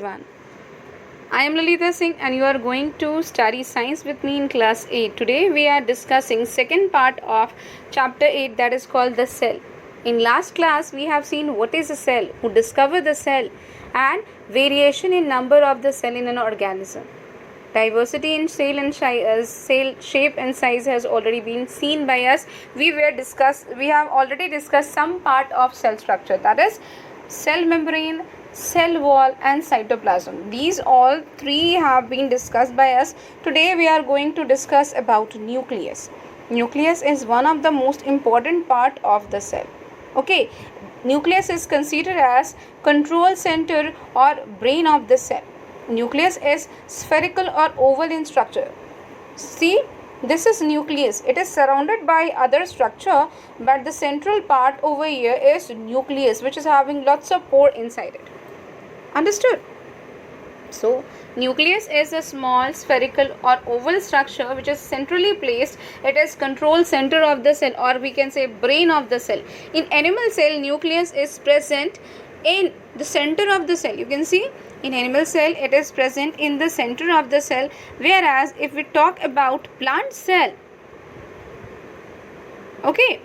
Everyone. I am Lalita Singh and you are going to study science with me in class 8. Today we are discussing second part of chapter 8, that is called the cell. In last class we have seen what is a cell, who discovered the cell, and variation in number of the cell in an organism. Diversity in cell shape and size has already been seen by us. We have already discussed some part of cell structure, that is cell membrane, cell wall and cytoplasm. These all three have been discussed by us. Today we are going to discuss about nucleus. Nucleus is one of the most important part of the cell. Okay, nucleus is considered as control center or brain of the cell. Nucleus is spherical or oval in structure. See, this is nucleus. It is surrounded by other structure, but the central part over here is nucleus, which is having lots of pore inside it. Understood? So, nucleus is a small spherical or oval structure which is centrally placed. It is control center of the cell, or we can say brain of the cell. In animal cell, nucleus is present in the center of the cell. You can see in animal cell it is present in the center of the cell, whereas if we talk about plant cell, okay,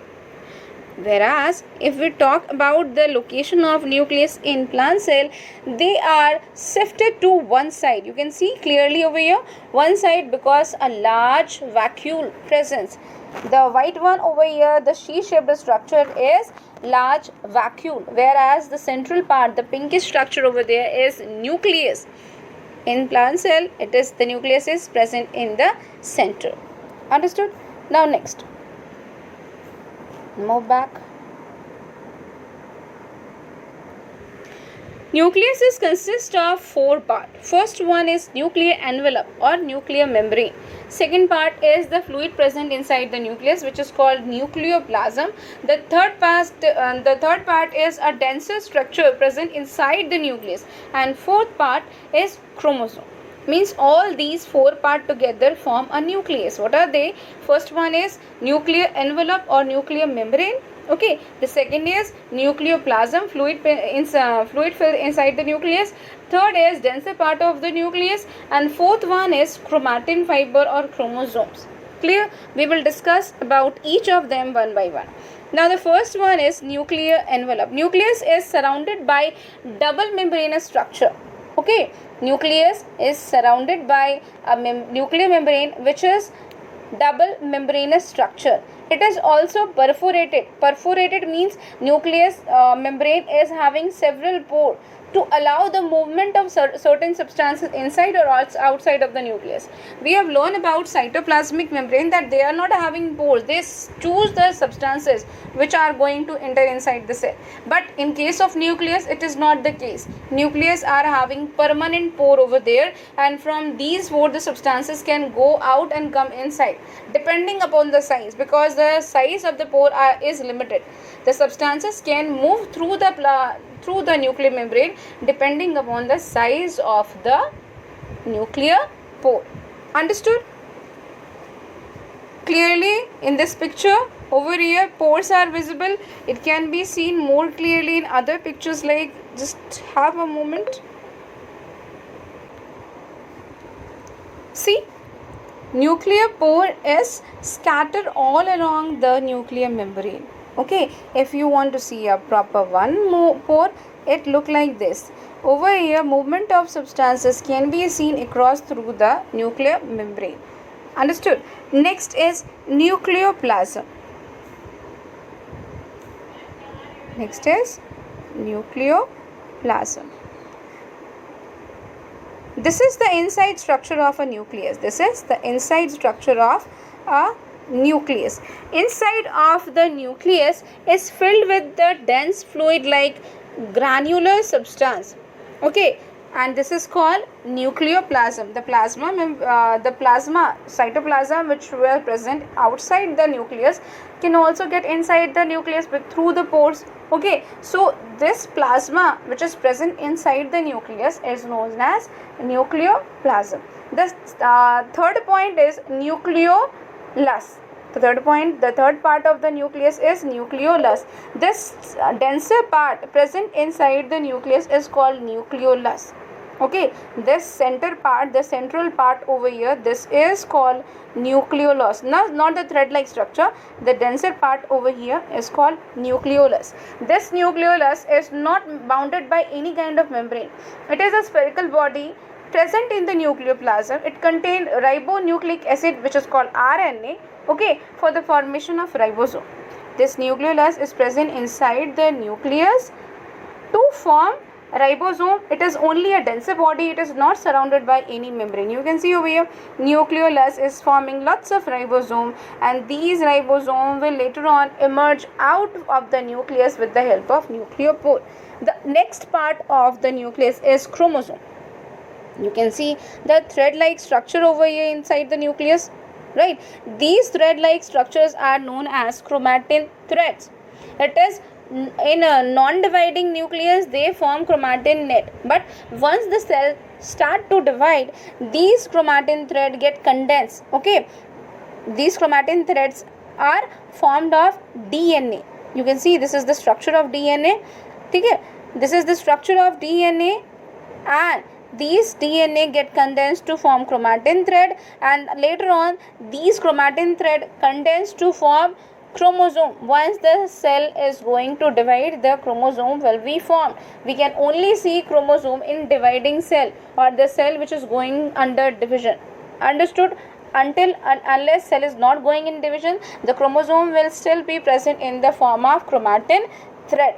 whereas if we talk about the location of nucleus in plant cell, they are shifted to one side. You can see clearly over here, one side, because a large vacuole presence. The white one over here, the sheet-shaped structure, is large vacuole, whereas the central part, the pinkish structure over there, is nucleus. In plant cell, it is the nucleus is present in the center. Understood? Now next, move back. Nucleus is consist of four parts. First one is nuclear envelope or nuclear membrane. Second part is the fluid present inside the nucleus, which is called nucleoplasm. The third part is a denser structure present inside the nucleus, and fourth part is chromosome. Means all these four parts together form a nucleus. What are they? First one is nuclear envelope or nuclear membrane. Okay, the second is nucleoplasm, fluid filled inside the nucleus. Third is denser part of the nucleus, and fourth one is chromatin fiber or chromosomes. Clear? We will discuss about each of them one by one. Now the first one is nuclear envelope. Nucleus is surrounded by double membranous structure. Okay, nucleus is surrounded by a nuclear membrane which is double membranous structure. It is also perforated. Perforated means nucleus membrane is having several pores to allow the movement of certain substances inside or outside of the nucleus. We have learned about cytoplasmic membrane that they are not having pores. They choose the substances which are going to enter inside the cell. But in case of nucleus, it is not the case. Nucleus are having permanent pore over there, and from these pores the substances can go out and come inside depending upon the size, because the size of the pore is limited. The substances can move through the nuclear membrane depending upon the size of the nuclear pore. Understood? Clearly in this picture over here, pores are visible. It can be seen more clearly in other pictures, like just have a moment. See, nuclear pore is scattered all along the nuclear membrane. Okay, if you want to see a proper one pore, it look like this. Over here, movement of substances can be seen across through the nuclear membrane. Understood? Next is nucleoplasm. Next is nucleoplasm. This is the inside structure of a nucleus. This is the inside structure of a nucleus. Inside of the nucleus is filled with the dense fluid like granular substance. Okay, and this is called nucleoplasm. The plasma cytoplasm which were present outside the nucleus can also get inside the nucleus through the pores. Okay, so this plasma which is present inside the nucleus is known as nucleoplasm. The third point is nucleolus. The third part of the nucleus is nucleolus. This denser part present inside the nucleus is called nucleolus. Okay, this center part, the central part over here, this is called nucleolus. Not the thread-like structure. The denser part over here is called nucleolus. This nucleolus is not bounded by any kind of membrane. It is a spherical body present in the nucleoplasm. It contains ribonucleic acid, which is called RNA, okay, for the formation of ribosome. This nucleolus is present inside the nucleus to form ribosome. It is only a denser body. It is not surrounded by any membrane. You can see over here, nucleolus is forming lots of ribosome, and these ribosome will later on emerge out of the nucleus with the help of nucleopore. The next part of the nucleus is chromosome. You can see the thread-like structure over here inside the nucleus, right? These thread-like structures are known as chromatin threads. It is in a non-dividing nucleus, they form chromatin net, but once the cell start to divide, these chromatin thread get condensed. Okay, these chromatin threads are formed of DNA. You can see this is the structure of DNA. Okay, this is the structure of DNA, and these DNA get condensed to form chromatin thread, and later on these chromatin thread condensed to form chromosome. Once the cell is going to divide, the chromosome will be formed. We can only see chromosome in dividing cell, or the cell which is going under division. Understood? Unless cell is not going in division, the chromosome will still be present in the form of chromatin thread.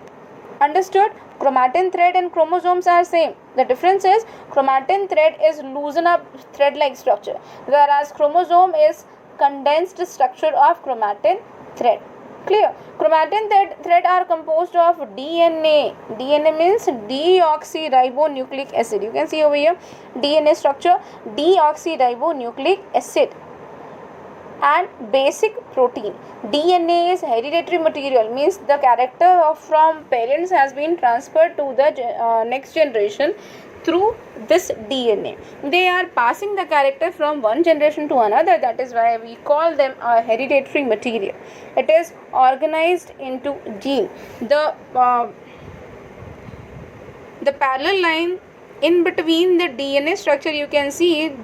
Understood? Chromatin thread and chromosomes are same. The difference is thread is loosen up thread-like structure, whereas chromosome is condensed structure of chromatin thread. Clear? Chromatin thread are composed of DNA. DNA means deoxyribonucleic acid. You can see over here DNA structure, deoxyribonucleic acid, and basic protein. DNA is hereditary material, means the character from parents has been transferred to the next generation through this DNA. They are passing the character from one generation to another. That is why we call them a hereditary material. It is organized into gene. The parallel line in between the DNA structure, you can see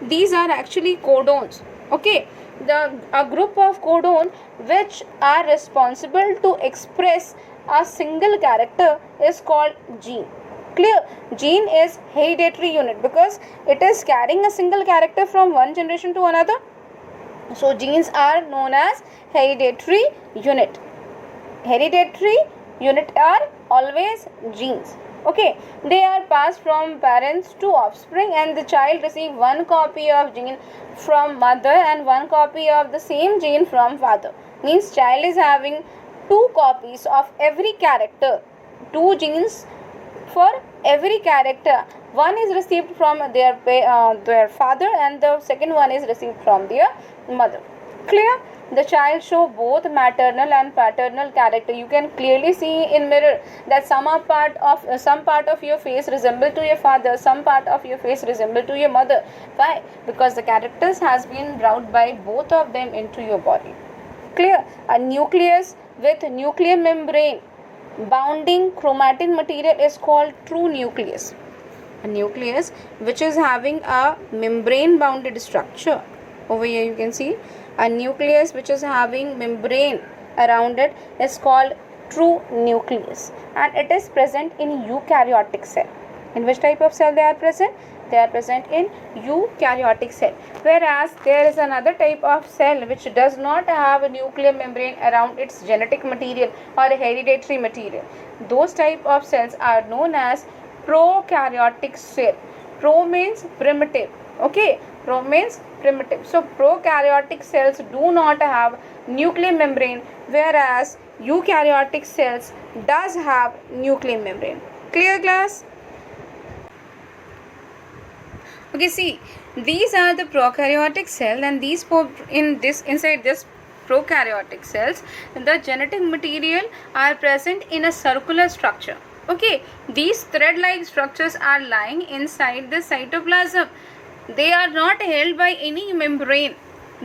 these are actually codons. Okay, a group of codon which are responsible to express a single character is called gene. Clear? Gene is hereditary unit because it is carrying a single character from one generation to another. So genes are known as hereditary unit. Hereditary unit are always genes. Okay, they are passed from parents to offspring, and the child receive one copy of gene from mother and one copy of the same gene from father. Means child is having two copies of every character, two genes for every character. One is received from their father, and the second one is received from their mother. Clear? The child show both maternal and paternal character. You can clearly see in mirror that some part of your face resemble to your father, some part of your face resemble to your mother. Why? Because the characters has been brought by both of them into your body. Clear? A nucleus with nuclear membrane bounding chromatin material is called true nucleus. A nucleus which is having a membrane bounded structure. Over here you can see a nucleus which is having membrane around it is called true nucleus, and it is present in eukaryotic cell. In which type of cell they are present? They are present in eukaryotic cell. Whereas there is another type of cell which does not have a nuclear membrane around its genetic material or hereditary material. Those type of cells are known as prokaryotic cell. Pro means primitive. Okay, pro means primitive. So prokaryotic cells do not have nuclear membrane, whereas eukaryotic cells does have nuclear membrane. Clear, class? Okay, see, these are the prokaryotic cell, and these inside this prokaryotic cells, the genetic material are present in a circular structure. Okay, these thread-like structures are lying inside the cytoplasm. They are not held by any membrane.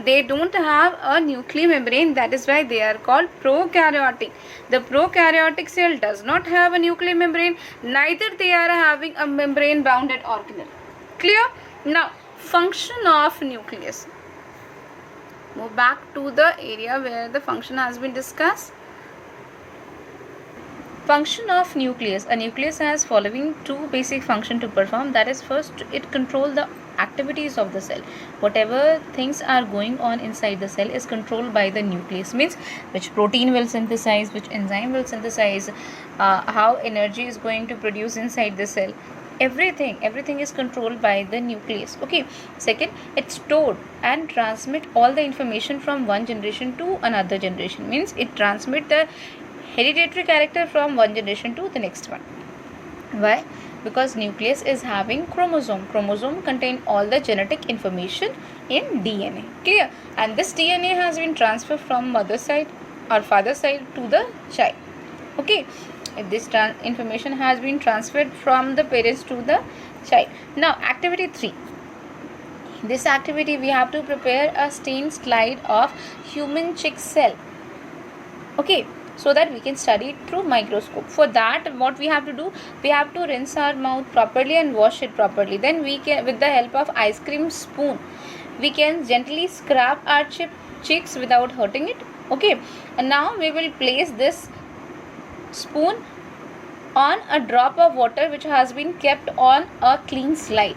they don't have a nuclear membrane. That is why they are called prokaryotic. The prokaryotic cell does not have a nuclear membrane, neither they are having a membrane bounded organelle. Clear? Now, function of nucleus. Move back to the area where the function has been discussed. Function of nucleus. A nucleus has following two basic functions to perform. That is, first, it controls the activities of the cell. Whatever things are going on inside the cell is controlled by the nucleus. Means which protein will synthesize, which enzyme will synthesize, how energy is going to produce inside the cell. Everything is controlled by the nucleus. Okay. Second, it stored and transmit all the information from one generation to another generation. Means it transmit the hereditary character from one generation to the next one. Why? Because nucleus is having chromosome contain all the genetic information in DNA. Clear? And this DNA has been transferred from mother side or father side to the child. Okay. This information has been transferred from the parents to the child. Now, activity 3. This activity, we have to prepare a stained slide of human chick cell. Okay, so that we can study it through microscope. For that, what we have to do, we have to rinse our mouth properly and wash it properly. Then we can, with the help of ice cream spoon, we can gently scrap our cheeks without hurting it. Okay, and now we will place this spoon on a drop of water which has been kept on a clean slide.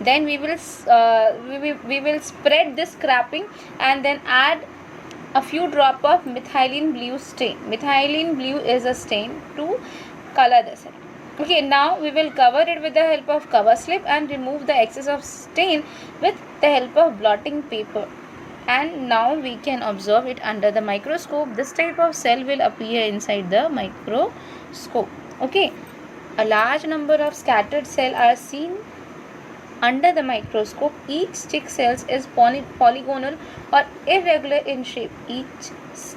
Then we will spread this scraping and then add a few drop of methylene blue stain. Methylene blue is a stain to color the cell. Okay, now we will cover it with the help of cover slip and remove the excess of stain with the help of blotting paper. And now we can observe it under the microscope. This type of cell will appear inside the microscope. Okay, a large number of scattered cells are seen under the microscope. Each chick cell is polygonal or irregular in shape. Each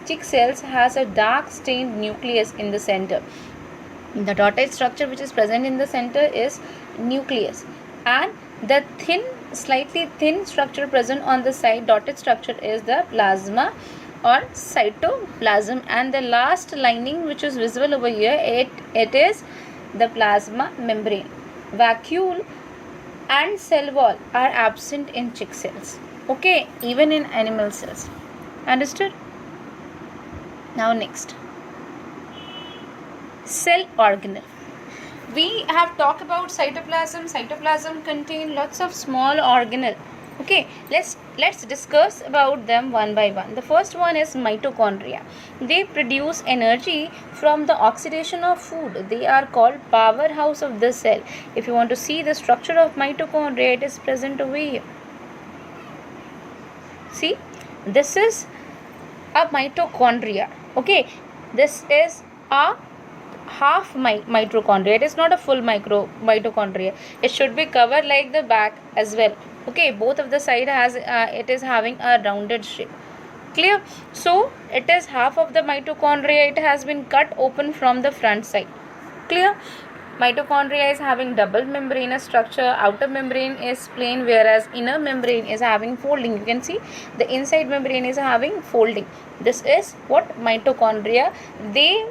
chick cell has a dark stained nucleus in the center. The dotted structure which is present in the center is nucleus, and the slightly thin structure present on the side, dotted structure, is the plasma or cytoplasm, and the last lining which is visible over here, it is the plasma membrane. Vacuole and cell wall are absent in chick cells. Okay, even in animal cells. Understood? Now next, cell organelle. We have talked about cytoplasm. Cytoplasm contain lots of small organelle. Okay, let's discuss about them one by one. The first one is mitochondria. They produce energy from the oxidation of food. They are called powerhouse of the cell. If you want to see the structure of mitochondria, it is present over here. See, this is a mitochondria. Okay, this is a half mitochondria. It is not a full mitochondria. It should be covered like the back as well. Okay, both of the side has it is having a rounded shape. Clear? So it is half of the mitochondria. It has been cut open from the front side. Clear? Mitochondria is having double membranous structure. Outer membrane is plain, whereas inner membrane is having folding. You can see the inside membrane is having folding. This is what mitochondria. They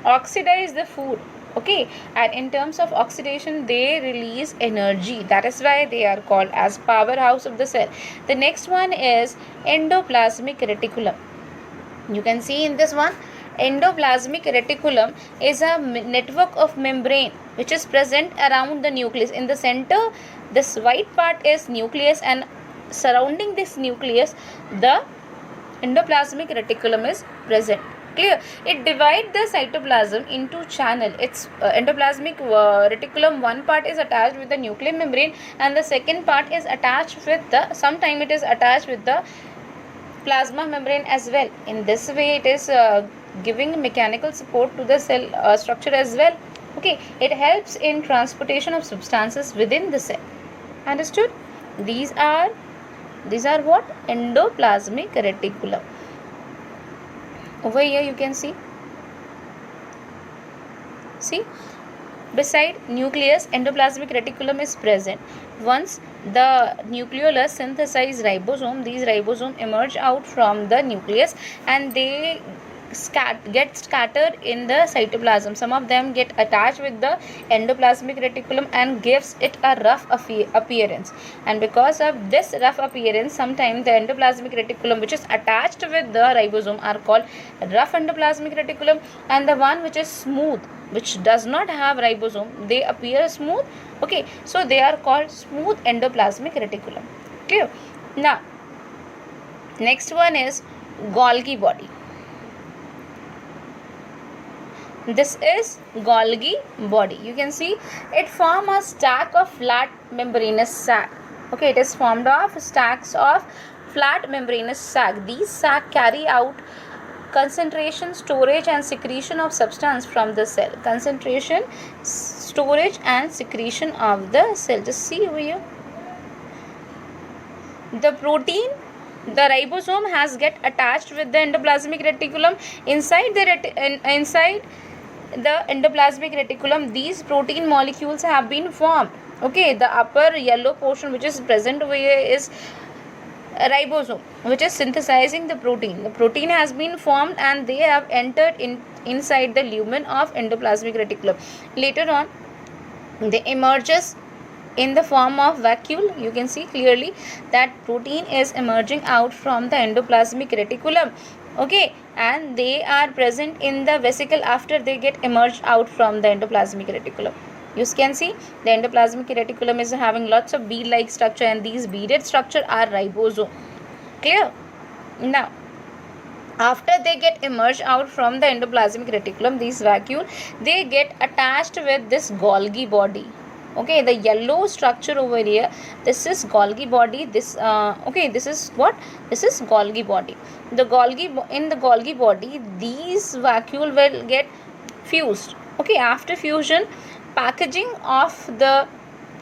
oxidize the food. Okay, and in terms of oxidation, they release energy. That is why they are called as powerhouse of the cell. The next one is endoplasmic reticulum. You can see in this one, endoplasmic reticulum is a network of membrane which is present around the nucleus. In the center, this white part is nucleus, and surrounding this nucleus, the endoplasmic reticulum is present. Clear? It divides the cytoplasm into channel. Its endoplasmic reticulum, one part is attached with the nuclear membrane and the second part is attached with the, sometime it is attached with the plasma membrane as well. In this way, it is giving mechanical support to the cell structure as well. Okay, it helps in transportation of substances within the cell. Understood? These are what? Endoplasmic reticulum. Over here you can see Beside nucleus, endoplasmic reticulum is present. Once the nucleolus synthesize ribosome, these ribosome emerge out from the nucleus and they get scattered in the cytoplasm. Some of them get attached with the endoplasmic reticulum and gives it a rough appearance, and because of this rough appearance, sometimes the endoplasmic reticulum which is attached with the ribosome are called rough endoplasmic reticulum, and the one which is smooth, which does not have ribosome, they appear smooth. Okay, so they are called smooth endoplasmic reticulum. Clear? Now next one is Golgi body. This is Golgi body. You can see it form a stack of flat membranous sac. Okay, it is formed of stacks of flat membranous sac. These sac carry out concentration, storage and secretion of substance from the cell. Concentration, storage and secretion of the cell. Just see over here. The protein, the ribosome has get attached with the endoplasmic reticulum. Inside the endoplasmic reticulum, these protein molecules have been formed. Okay, the upper yellow portion which is present over here is ribosome, which is synthesizing the protein. The protein has been formed and they have entered inside the lumen of endoplasmic reticulum. Later on, they emerges in the form of vacuole. You can see clearly that protein is emerging out from the endoplasmic reticulum. Okay, and they are present in the vesicle after they get emerged out from the endoplasmic reticulum. You can see the endoplasmic reticulum is having lots of bead like structure, and these beaded structure are ribosome. Clear? Now after they get emerged out from the endoplasmic reticulum, these vacuole, they get attached with this Golgi body. Okay, the yellow structure over here, this is Golgi body. This okay, this is what? This is Golgi body. The in the Golgi body, these vacuole will get fused. Okay, after fusion, packaging of the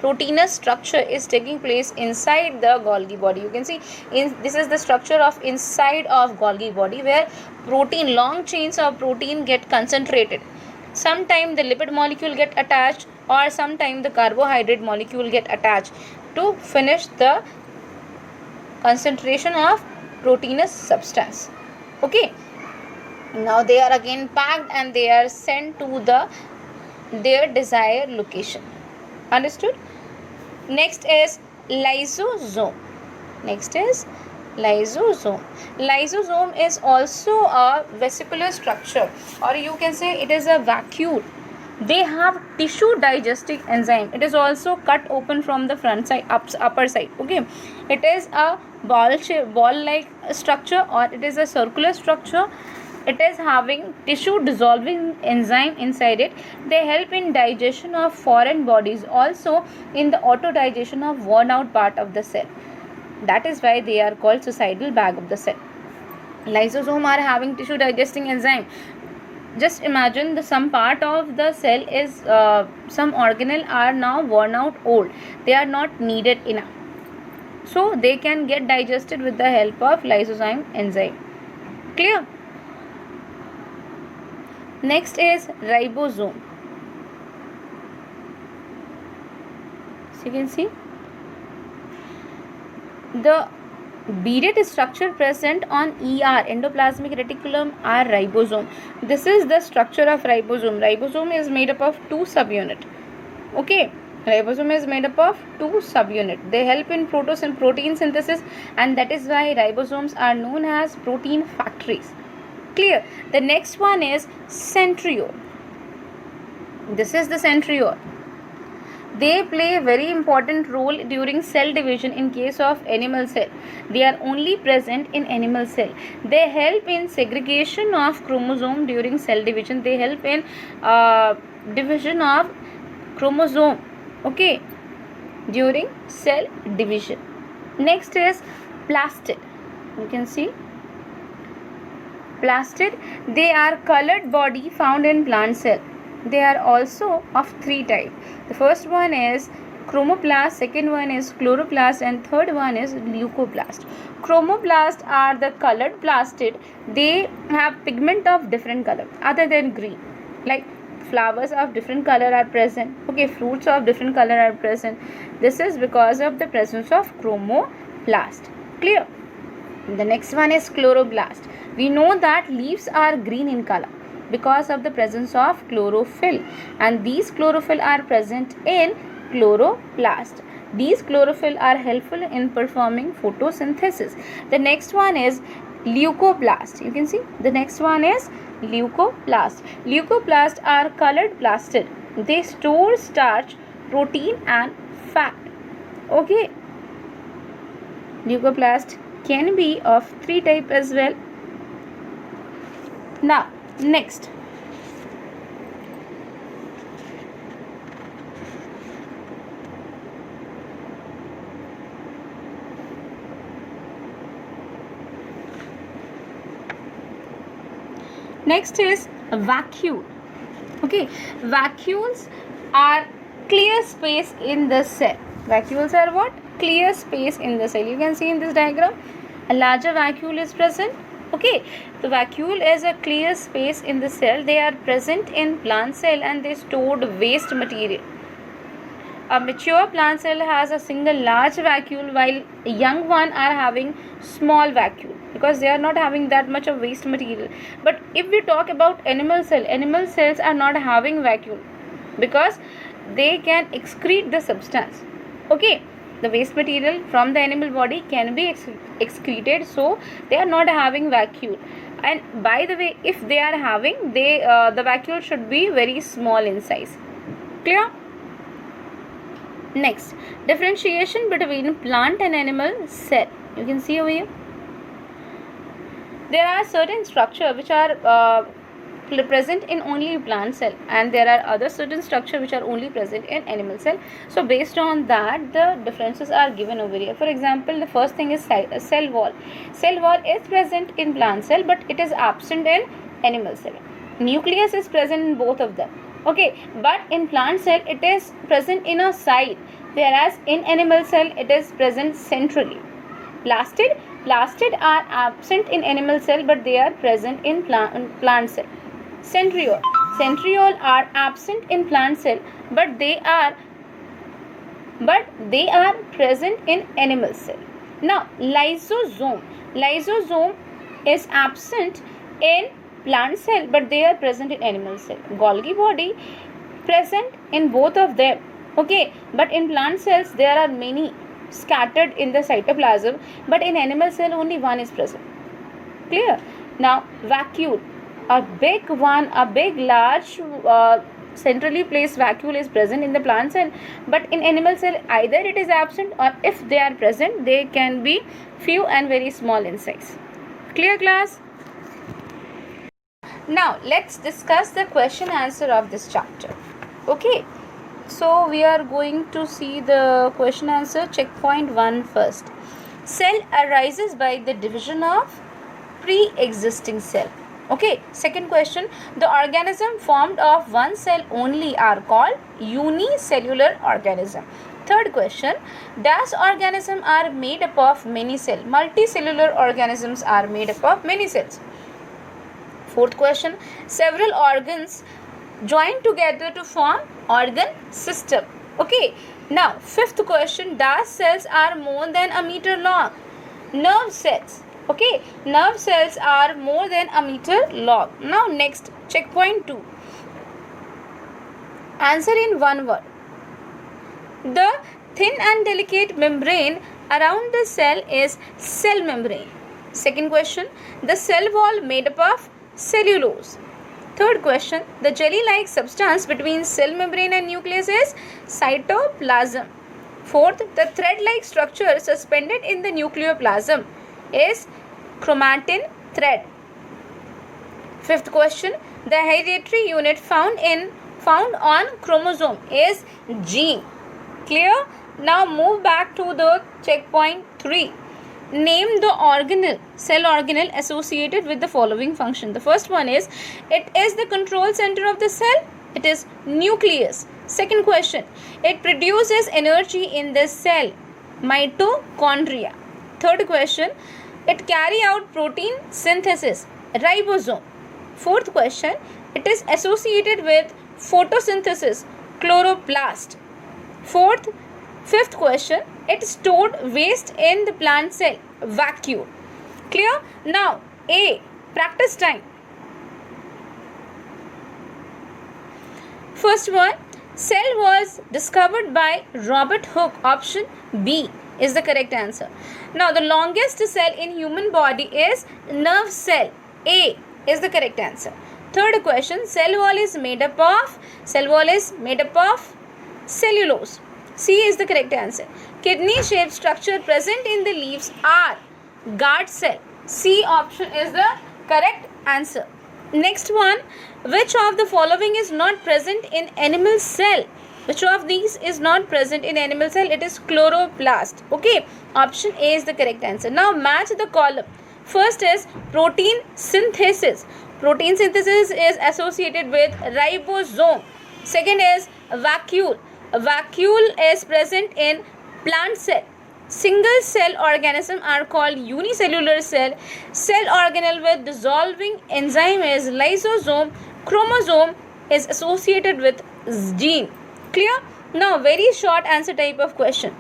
proteinous structure is taking place inside the Golgi body. You can see this is the structure of inside of Golgi body, where protein, long chains of protein get concentrated. Sometime the lipid molecule get attached, or sometime the carbohydrate molecule get attached to finish the concentration of proteinous substance. Okay, now they are again packed and they are sent to their desired location. Understood? Next is lysosome. Lysosome is also a vesicular structure, or you can say it is a vacuole. They have tissue digesting enzyme. It is also cut open from the front side, upper side. Okay, it is a ball like structure, or it is a circular structure. It is having tissue dissolving enzyme inside it. They help in digestion of foreign bodies, also in the auto digestion of worn out part of the cell. That is why they are called suicidal bag of the cell. Lysosome are having tissue digesting enzyme. Just imagine some part of the cell is some organelle are now worn out, old. They are not needed enough. So they can get digested with the help of lysozyme enzyme. Clear? Next is ribosome. So you can see the beaded structure present on ER, endoplasmic reticulum, are ribosome. This is the structure of ribosome. Ribosome is made up of two subunit. Okay, ribosome is made up of two subunit. They help in protein synthesis, and that is why ribosomes are known as protein factories. Clear? The next one is centriole. This is the centriole. They play a very important role during cell division in case of animal cell. They are only present in animal cell. They help in segregation of chromosome during cell division. They help in division of chromosome. Okay, during cell division. Next is plastid. You can see plastid. They are colored body found in plant cell. They are also of three types. The first one is chromoplast, second one is chloroplast, and third one is leucoplast. Chromoplast are the colored plastid. They have pigment of different color other than green. Like flowers of different color are present. Okay, fruits of different color are present. This is because of the presence of chloroplast. Clear? The next one is chloroplast. We know that leaves are green in color because of the presence of chlorophyll, and these chlorophyll are present in chloroplast. These chlorophyll are helpful in performing photosynthesis. The next one is leucoplast. You can see the next one is leucoplast. Leucoplast are colored plastid. They store starch, protein and fat. Okay, leucoplast can be of 3 types as well. Now next, next is vacuole. Okay, vacuoles are clear space in the cell. Vacuoles are what? Clear space in the cell. You can see in this diagram a larger vacuole is present. Okay, the vacuole is a clear space in the cell. They are present in plant cell and they stored waste material. A mature plant cell has a single large vacuole, while a young one are having small vacuole because they are not having that much of waste material. But if we talk about animal cells are not having vacuole because they can excrete the substance. Okay, the waste material from the animal body can be excreted, so they are not having vacuole. And by the way, if they are having, the vacuole should be very small in size. Clear? Next, differentiation between plant and animal cell. You can see over here. There are certain structure which are present in only plant cell, and there are other certain structure which are only present in animal cell. So based on that, the differences are given over here. For example, the first thing is cell wall. Cell wall is present in plant cell, but it is absent in animal cell. Nucleus is present in both of them. Okay, but in plant cell it is present in a side, whereas in animal cell it is present centrally. Plastid are absent in animal cell, but they are present in plant cell. Centriole are absent in plant cell, but they are present in animal cell. Now lysosome is absent in plant cell, but they are present in animal cell. Golgi body present in both of them. Okay, but in plant cells there are many scattered in the cytoplasm, but in animal cell only one is present. Clear? Now vacuole, a big large centrally placed vacuole is present in the plant cell, but in animal cell either it is absent, or if they are present they can be few and very small in size. Clear, class? Now let's discuss the question answer of this chapter. Okay, so we are going to see the question answer. Checkpoint 1 first. Cell arises by the division of pre-existing cell. Okay, second question. The organism formed of one cell only are called unicellular organism. Third question. Dash organisms are made up of many cells. Multicellular organisms are made up of many cells. Fourth question. Several organs join together to form organ system. Okay. Now fifth question. Dash cells are more than a meter long. Nerve cells. Okay. Nerve cells are more than a meter long. Now next, checkpoint 2. Answer in one word. The thin and delicate membrane around the cell is cell membrane. Second question. The cell wall made up of cellulose. Third question. The jelly-like substance between cell membrane and nucleus is cytoplasm. Fourth. The thread-like structure suspended in the nucleoplasm is chromatin thread. Fifth question. The hereditary unit found on chromosome is gene. Clear? Now move back to the checkpoint 3. Name the cell organelle associated with the following function. The first one is, it is the control center of the cell. It is nucleus. Second question, it produces energy in the cell. Mitochondria. Third question, it carry out protein synthesis. Ribosome. Fourth question, it is associated with photosynthesis, chloroplast. Fifth question, it stored waste in the plant cell, vacuole. Clear? Now, A, practice time. First one, cell was discovered by Robert Hooke. Option B is the correct answer. Now, the longest cell in human body is nerve cell. A is the correct answer. Third question, cell wall is made up of cellulose. C is the correct answer. Kidney shaped structure present in the leaves are guard cell. C option is the correct answer. Next one, which of the following is not present in animal cell? Which of these is not present in animal cell? It is chloroplast. Okay, option A is the correct answer. Now match the column. First is protein synthesis. Protein synthesis is associated with ribosome. Second is vacuole. A vacuole is present in plant cell. Single cell organisms are called unicellular cell. Cell organelle with dissolving enzyme is lysosome. Chromosome is associated with gene. Clear? Now very short answer type of question.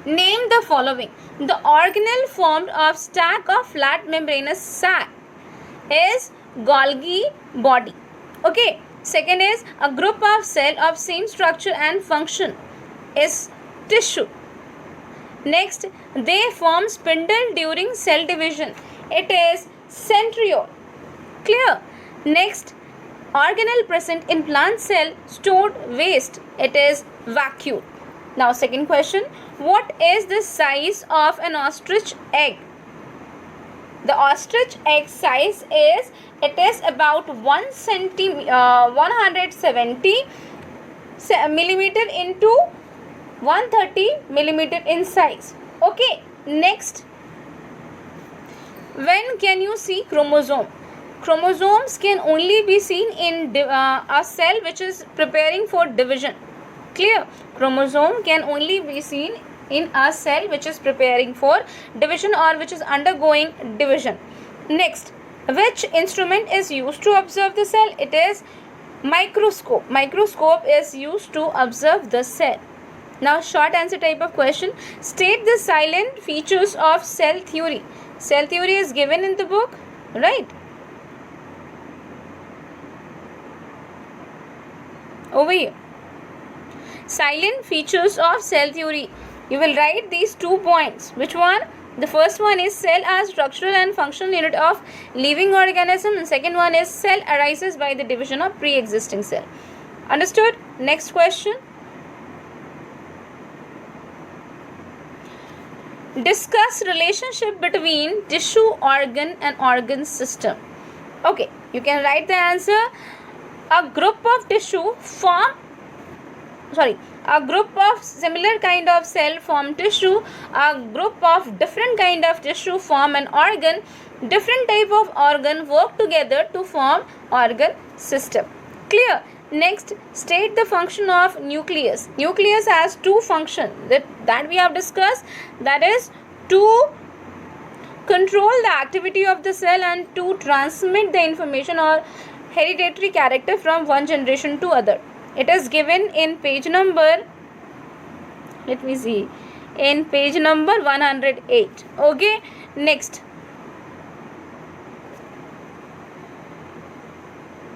Name the following. The organelle formed of stack of flat membranous sac is Golgi body. Okay. Second is a group of cell of same structure and function is tissue. Next, they form spindle during cell division. It is centriole. Clear? Next, organelle present in plant cell stored waste. It is vacuole. Now, second question. What is the size of an ostrich egg? The ostrich egg size is, it is about 170 millimeter into 130 millimeter in size. Okay, next, when can you see chromosome? Chromosomes can only be seen in a cell which is preparing for division. Clear? Chromosome can only be seen in a cell which is preparing for division or which is undergoing division. Next, which instrument is used to observe the cell? It is microscope. Microscope is used to observe the cell. Now, short answer type of question. State the silent features of cell theory. Cell theory is given in the book, right? Over here. Silent features of cell theory. You will write these 2 points. Which one? The first one is cell as structural and functional unit of living organism. And second one is cell arises by the division of pre-existing cell. Understood? Next question. Discuss relationship between tissue, organ and organ system. Okay, you can write the answer. A group of similar kind of cell form tissue. A group of different kind of tissue form an organ. Different type of organ work together to form organ system. Clear? Next, state the function of nucleus. Nucleus has 2 functions that we have discussed. That is to control the activity of the cell and to transmit the information or hereditary character from one generation to other. It is given in page number, let me see, in page number 108. Okay, next.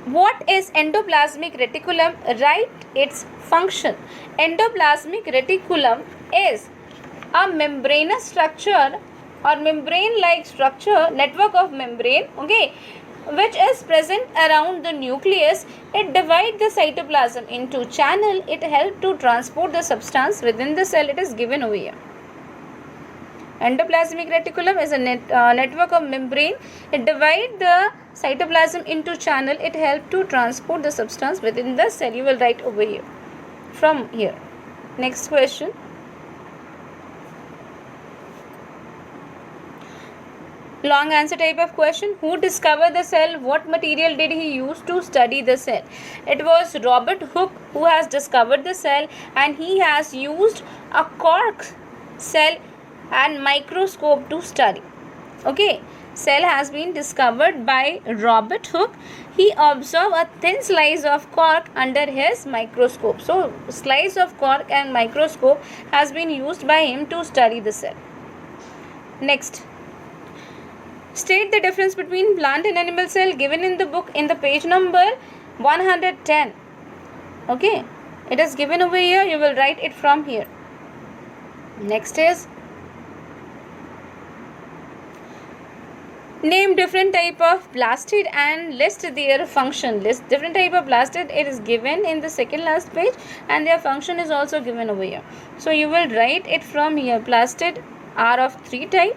What is endoplasmic reticulum? Write its function. Endoplasmic reticulum is a membranous structure or membrane-like structure, network of membrane, okay, which is present around the nucleus. It divides the cytoplasm into channel. It helps to transport the substance within the cell. It is given over here. Endoplasmic reticulum is a network of membrane. It divides the cytoplasm into channel. It helps to transport the substance within the cell. You will write over here. From here. Next question. Long answer type of question. Who discovered the cell? What material did he use to study the cell? It was Robert Hooke who has discovered the cell, and he has used a cork cell and microscope to study. Okay. cell has been discovered by Robert Hooke. He observed a thin slice of cork under his microscope. So, slice of cork and microscope has been used by him to study the cell. Next, state the difference between plant and animal cell given in the book in the page number 110. Okay, it is given over here. You will write it from here. Next is name different type of plastid and list their function. List different type of plastid. It is given in the second last page and their function is also given over here. So you will write it from here. Plastid are of three type.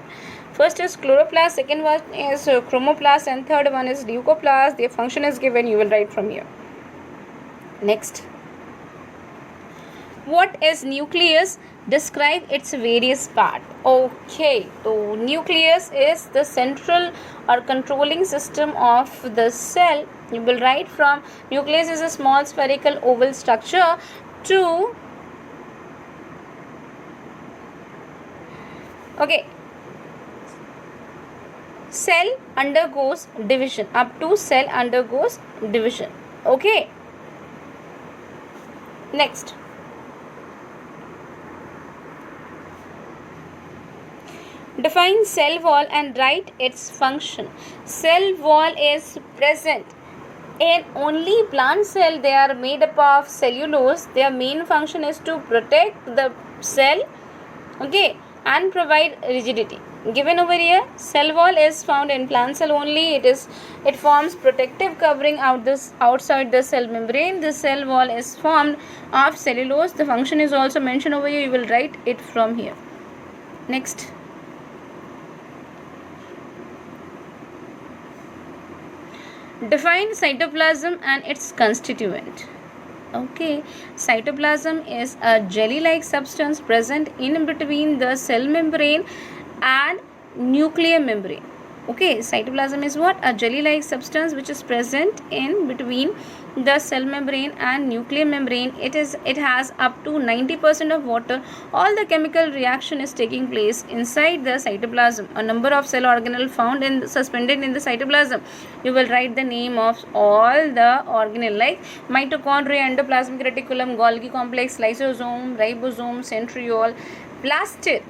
First is chloroplast, second one is chromoplast, and third one is leucoplast. Their function is given. You will write from here. Next, what is nucleus? Describe its various parts. Okay, so nucleus is the central or controlling system of the cell. You will write from nucleus is a small spherical oval structure to cell undergoes division. Up to cell undergoes division. Okay. Next, define cell wall and write its function. Cell wall is present in only plant cell. They are made up of cellulose. Their main function is to protect the cell, okay, and provide rigidity. Given over here, cell wall is found in plant cell only. It forms protective covering outside the cell membrane. The cell wall is formed of cellulose. The function is also mentioned over here. You will write it from here. Next, define cytoplasm and its constituent. Okay, cytoplasm is a jelly-like substance present in between the cell membrane and nuclear membrane. Okay, cytoplasm is what? A jelly-like substance which is present in between the cell membrane and nuclear membrane. It has up to 90% of water. All the chemical reaction is taking place inside the cytoplasm. A number of cell organelles found in suspended in the cytoplasm. You will write the name of all the organelle like mitochondria, endoplasmic reticulum, Golgi complex, lysosome, ribosome, centriole, plastid,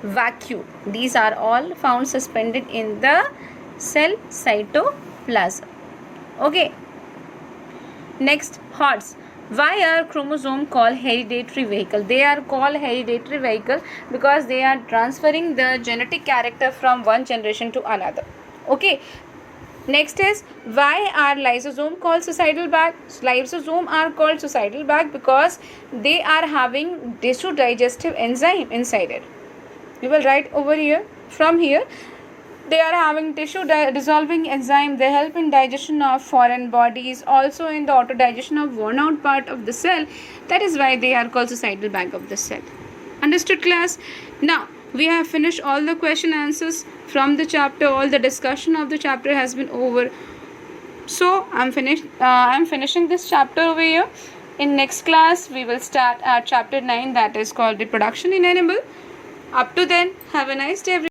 vacuole. These are all found suspended in the cell cytoplasm. Okay. Next, HOTS. Why are chromosomes called hereditary vehicle? They are called hereditary vehicle because they are transferring the genetic character from one generation to another. Okay. Next is, why are lysosomes called suicidal bag? Lysosomes are called suicidal bag because they are having tissue digestive enzyme inside it. You will write over here from here. They are having tissue dissolving enzyme. They help in digestion of foreign bodies, also in the auto digestion of worn out part of the cell. That is why they are called suicidal bag of the cell. Understood, class? Now we have finished all the question answers from the chapter. All the discussion of the chapter has been over. So I'm finishing this chapter over here. In next class we will start at chapter 9, that is called reproduction in animal. Up to then, have a nice day, everyone.